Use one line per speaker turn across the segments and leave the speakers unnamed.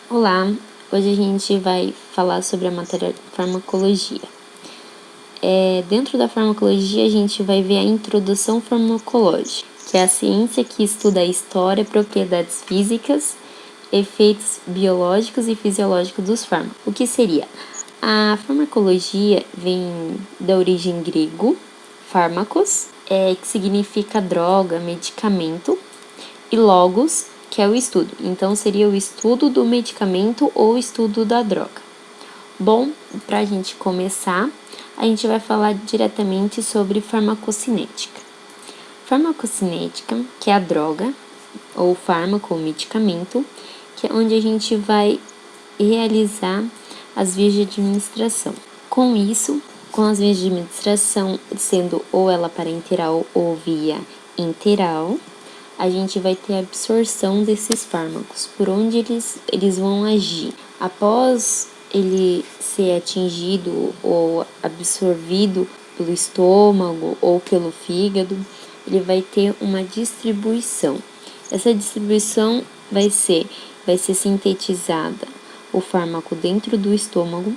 Olá, hoje a gente vai falar sobre a matéria farmacologia. Dentro da farmacologia a gente vai ver a introdução farmacológica, que é a ciência que estuda a história, propriedades físicas, efeitos biológicos e fisiológicos dos fármacos. O que seria? A farmacologia vem da origem grego, fármacos, que significa droga, medicamento, e logos, que é o estudo. Então, seria o estudo do medicamento ou o estudo da droga. Bom, para a gente começar, a gente vai falar diretamente sobre farmacocinética. Farmacocinética, que é a droga, ou fármaco ou medicamento, que é onde a gente vai realizar as vias de administração. Com isso, com as vias de administração sendo ou ela parenteral ou via interal, a gente vai ter a absorção desses fármacos, por onde eles vão agir. Após ele ser atingido ou absorvido pelo estômago ou pelo fígado, ele vai ter uma distribuição. Essa distribuição vai ser sintetizada o fármaco dentro do estômago.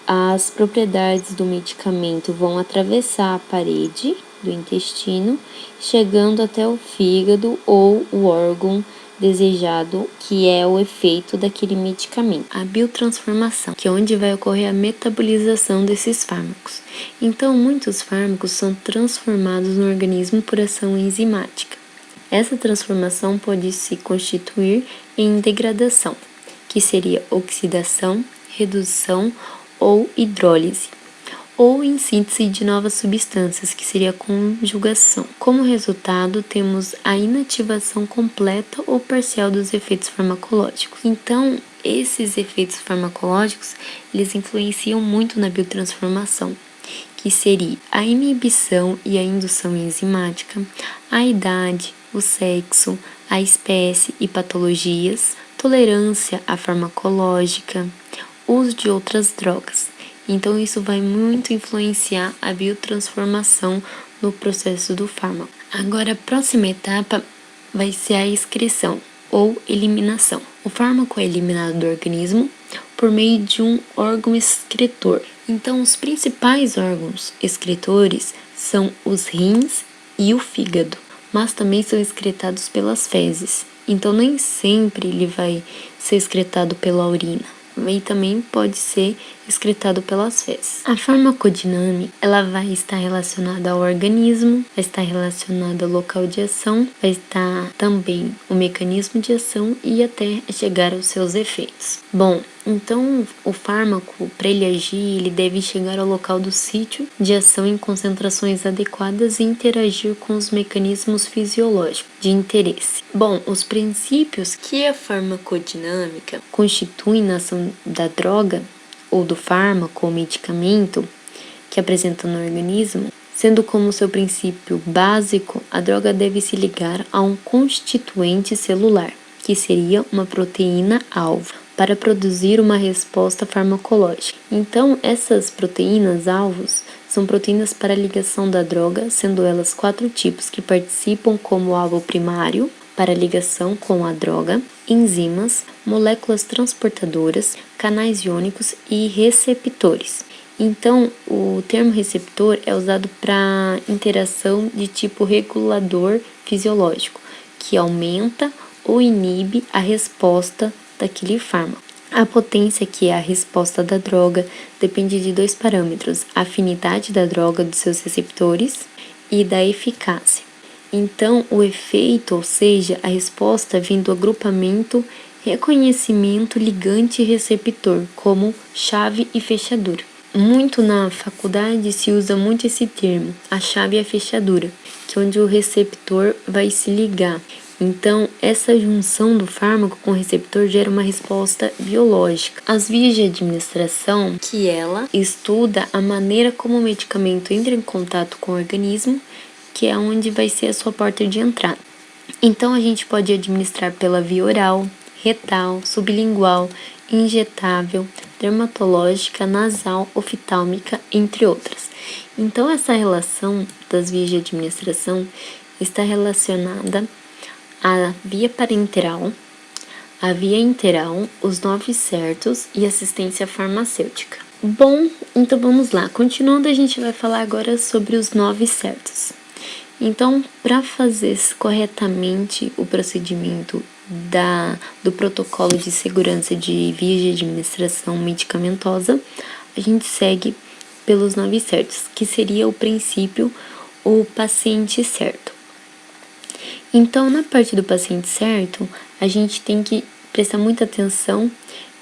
As propriedades do medicamento vão atravessar a parede do intestino, chegando até o fígado ou o órgão desejado, que é o efeito daquele medicamento. A biotransformação, que é onde vai ocorrer a metabolização desses fármacos. Então, muitos fármacos são transformados no organismo por ação enzimática. Essa transformação pode se constituir em degradação, que seria oxidação, redução ou hidrólise, ou em síntese de novas substâncias, que seria a conjugação. Como resultado, temos a inativação completa ou parcial dos efeitos farmacológicos. Então, esses efeitos farmacológicos, eles influenciam muito na biotransformação, que seria a inibição e a indução enzimática, a idade, o sexo, a espécie e patologias, tolerância à farmacológica, uso de outras drogas. Então, isso vai muito influenciar a biotransformação no processo do fármaco. Agora, a próxima etapa vai ser a excreção ou eliminação. O fármaco é eliminado do organismo por meio de um órgão excretor. Então, os principais órgãos excretores são os rins e o fígado, mas também são excretados pelas fezes. Então, nem sempre ele vai ser excretado pela urina, e também pode ser excretado pelas fezes. A farmacodinâmica, ela vai estar relacionada ao organismo, vai estar relacionada ao local de ação, vai estar também o mecanismo de ação e até chegar aos seus efeitos. Bom, então o fármaco, para ele agir, ele deve chegar ao local do sítio de ação em concentrações adequadas e interagir com os mecanismos fisiológicos de interesse. Bom, os princípios que a farmacodinâmica constitui na ação da droga ou do fármaco ou medicamento que apresenta no organismo, sendo como seu princípio básico, a droga deve se ligar a um constituinte celular, que seria uma proteína-alvo, para produzir uma resposta farmacológica. Então, essas proteínas-alvos são proteínas para a ligação da droga, sendo elas 4 tipos que participam como alvo primário para a ligação com a droga: enzimas, moléculas transportadoras, canais iônicos e receptores. Então, o termo receptor é usado para interação de tipo regulador fisiológico, que aumenta ou inibe a resposta daquele fármaco. A potência, que é a resposta da droga, depende de 2 parâmetros: a afinidade da droga dos seus receptores e da eficácia. Então, o efeito, ou seja, a resposta, vem do agrupamento, reconhecimento, ligante e receptor, como chave e fechadura. Muito na faculdade se usa muito esse termo, a chave e a fechadura, que é onde o receptor vai se ligar. Então, essa junção do fármaco com o receptor gera uma resposta biológica. As vias de administração, que ela estuda a maneira como o medicamento entra em contato com o organismo, que é onde vai ser a sua porta de entrada. Então, a gente pode administrar pela via oral, retal, sublingual, injetável, dermatológica, nasal, oftálmica, entre outras. Então, essa relação das vias de administração está relacionada à via parenteral, a via interal, os 9 certos e assistência farmacêutica. Bom, então vamos lá. Continuando, a gente vai falar agora sobre os 9 certos. Então, para fazer corretamente o procedimento do protocolo de segurança de vias de administração medicamentosa, a gente segue pelos 9 certos, que seria o princípio, o paciente certo. Então, na parte do paciente certo, a gente tem que prestar muita atenção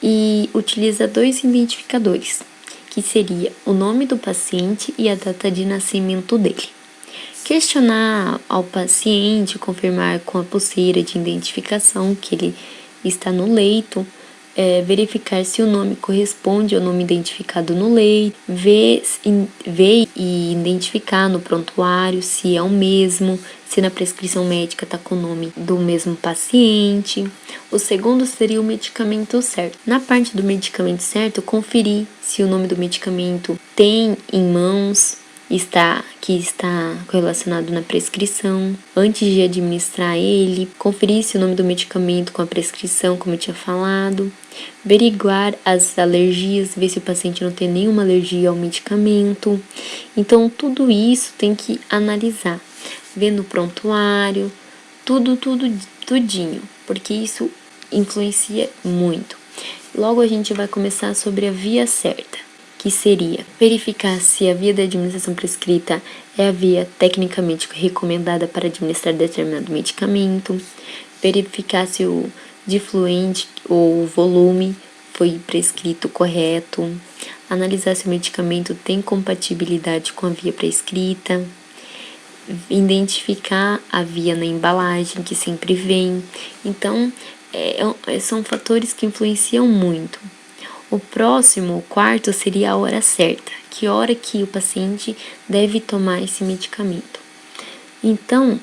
e utiliza 2 identificadores, que seria o nome do paciente e a data de nascimento dele. Questionar ao paciente, confirmar com a pulseira de identificação que ele está no leito, verificar se o nome corresponde ao nome identificado no leito, ver e identificar no prontuário se é o mesmo, se na prescrição médica está com o nome do mesmo paciente. O segundo seria o medicamento certo. Na parte do medicamento certo, conferir se o nome do medicamento tem em mãos, que está relacionado na prescrição, antes de administrar ele, conferir se o nome do medicamento com a prescrição, como eu tinha falado, averiguar as alergias, ver se o paciente não tem nenhuma alergia ao medicamento. Então, isso tem que analisar, ver no prontuário, tudinho, porque isso influencia muito. Logo a gente vai começar sobre a via certa, que seria verificar se a via da administração prescrita é a via tecnicamente recomendada para administrar determinado medicamento, verificar se o difluente ou o volume foi prescrito correto, analisar se o medicamento tem compatibilidade com a via prescrita, identificar a via na embalagem, que sempre vem. Então, são fatores que influenciam muito. O próximo, o quarto, seria a hora certa, que hora que o paciente deve tomar esse medicamento. Então,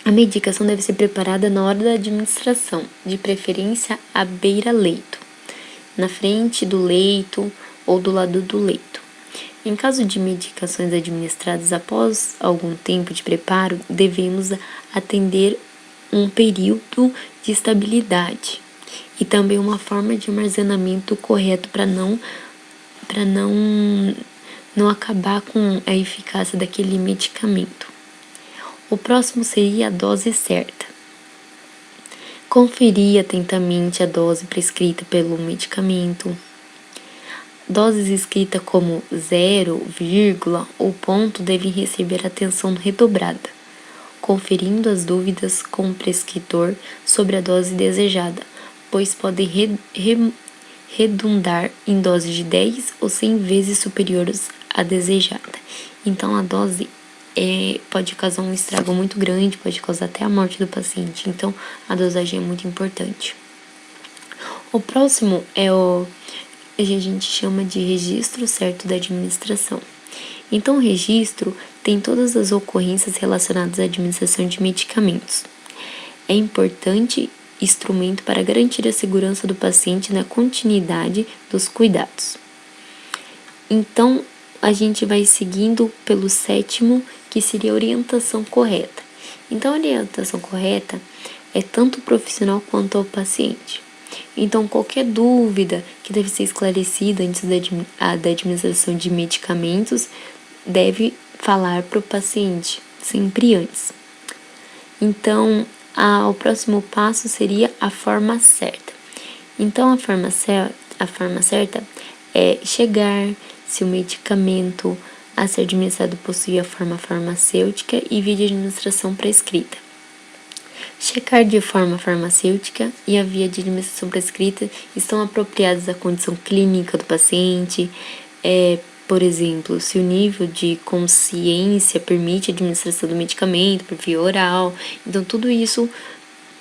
a medicação deve ser preparada na hora da administração, de preferência à beira-leito, na frente do leito ou do lado do leito. Em caso de medicações administradas após algum tempo de preparo, devemos atender um período de estabilidade e também uma forma de armazenamento correto para não acabar com a eficácia daquele medicamento. O próximo seria a dose certa. Conferir atentamente a dose prescrita pelo medicamento. Doses escritas como 0, ou ponto devem receber atenção redobrada, conferindo as dúvidas com o prescritor sobre a dose desejada, pois podem redundar em doses de 10 ou 100 vezes superiores à desejada. Então, a dose pode causar um estrago muito grande, pode causar até a morte do paciente. Então, a dosagem é muito importante. O próximo a gente chama de registro certo da administração. Então, o registro tem todas as ocorrências relacionadas à administração de medicamentos. É importante instrumento para garantir a segurança do paciente na continuidade dos cuidados. Então, a gente vai seguindo pelo sétimo, que seria a orientação correta. Então, a orientação correta é tanto o profissional quanto ao paciente. Então, qualquer dúvida que deve ser esclarecida antes da administração de medicamentos deve falar para o paciente, sempre antes. Então, o próximo passo seria a forma certa. Então, a forma certa é chegar se o medicamento a ser administrado possui a forma farmacêutica e via de administração prescrita. Checar de forma farmacêutica e a via de administração prescrita estão apropriadas à condição clínica do paciente, por exemplo, se o nível de consciência permite a administração do medicamento por via oral. Então, tudo isso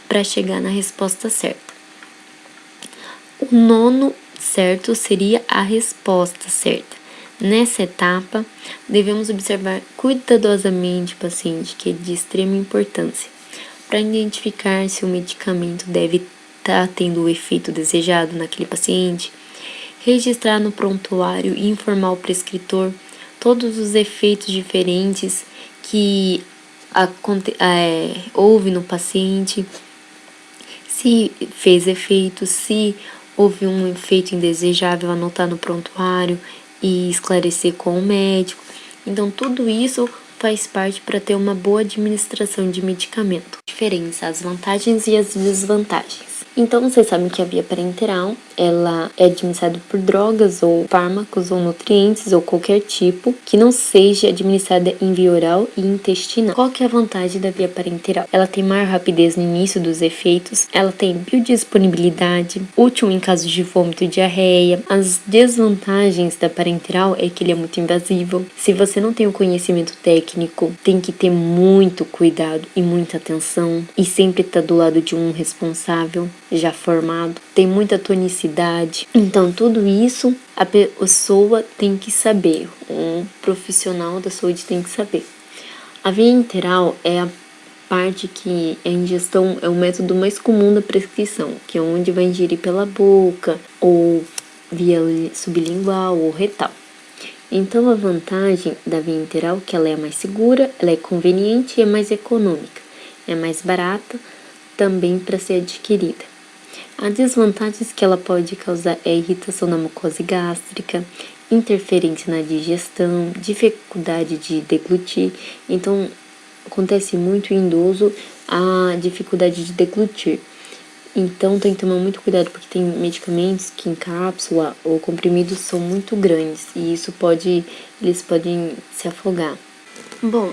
para chegar na resposta certa. O nono certo seria a resposta certa. Nessa etapa, devemos observar cuidadosamente o paciente, que é de extrema importância, para identificar se o medicamento deve estar tendo o efeito desejado naquele paciente, registrar no prontuário e informar o prescritor todos os efeitos diferentes que houve no paciente, Se fez efeito, se houve um efeito indesejável, anotar no prontuário e esclarecer com o médico. Então, tudo isso faz parte para ter uma boa administração de medicamento. Diferença, as vantagens e as desvantagens. Então, vocês sabem que a via parenteral, ela é administrada por drogas ou fármacos ou nutrientes ou qualquer tipo que não seja administrada em via oral e intestinal. Qual que é a vantagem da via parenteral? Ela tem maior rapidez no início dos efeitos, ela tem biodisponibilidade, útil em casos de vômito e diarreia. As desvantagens da parenteral é que ele é muito invasivo. Se você não tem o conhecimento técnico, tem que ter muito cuidado e muita atenção e sempre estar do lado de um responsável já formado, tem muita tonicidade. Então, tudo isso a pessoa tem que saber, um profissional da saúde tem que saber. A via enteral é a parte que a ingestão é o método mais comum da prescrição, que é onde vai ingerir pela boca, ou via sublingual ou retal. Então, a vantagem da via enteral é que ela é mais segura, ela é conveniente e é mais econômica, é mais barata também para ser adquirida. As desvantagens que ela pode causar é irritação da mucosa gástrica, interferência na digestão, dificuldade de deglutir. Então, acontece muito em idoso a dificuldade de deglutir. Então, tem que tomar muito cuidado, porque tem medicamentos que em cápsula ou comprimidos são muito grandes e eles podem se afogar. Bom,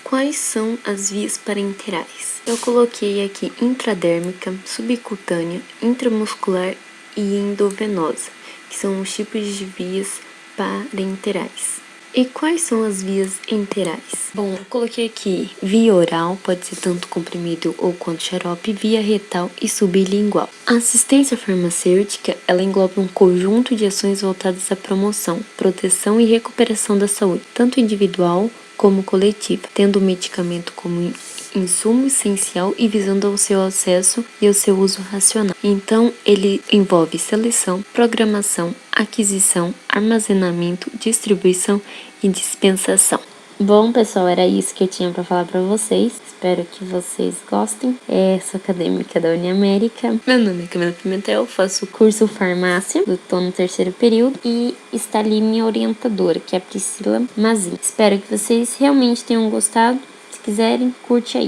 quais são as vias parenterais? Eu coloquei aqui intradérmica, subcutânea, intramuscular e endovenosa, que são os tipos de vias parenterais. E quais são as vias enterais? Bom, eu coloquei aqui via oral, pode ser tanto comprimido ou quanto xarope, via retal e sublingual. A assistência farmacêutica, ela engloba um conjunto de ações voltadas à promoção, proteção e recuperação da saúde, tanto individual como coletiva, tendo o medicamento como insumo essencial e visando ao seu acesso e ao seu uso racional. Então, ele envolve seleção, programação, aquisição, armazenamento, distribuição e dispensação. Bom, pessoal, era isso que eu tinha para falar para vocês. Espero que vocês gostem. Sou acadêmica da Uniamérica. Meu nome é Camila Pimentel, faço o curso farmácia, estou no 3º período e está ali minha orientadora, que é a Priscila Mazin. Espero que vocês realmente tenham gostado. Se quiserem, curte aí.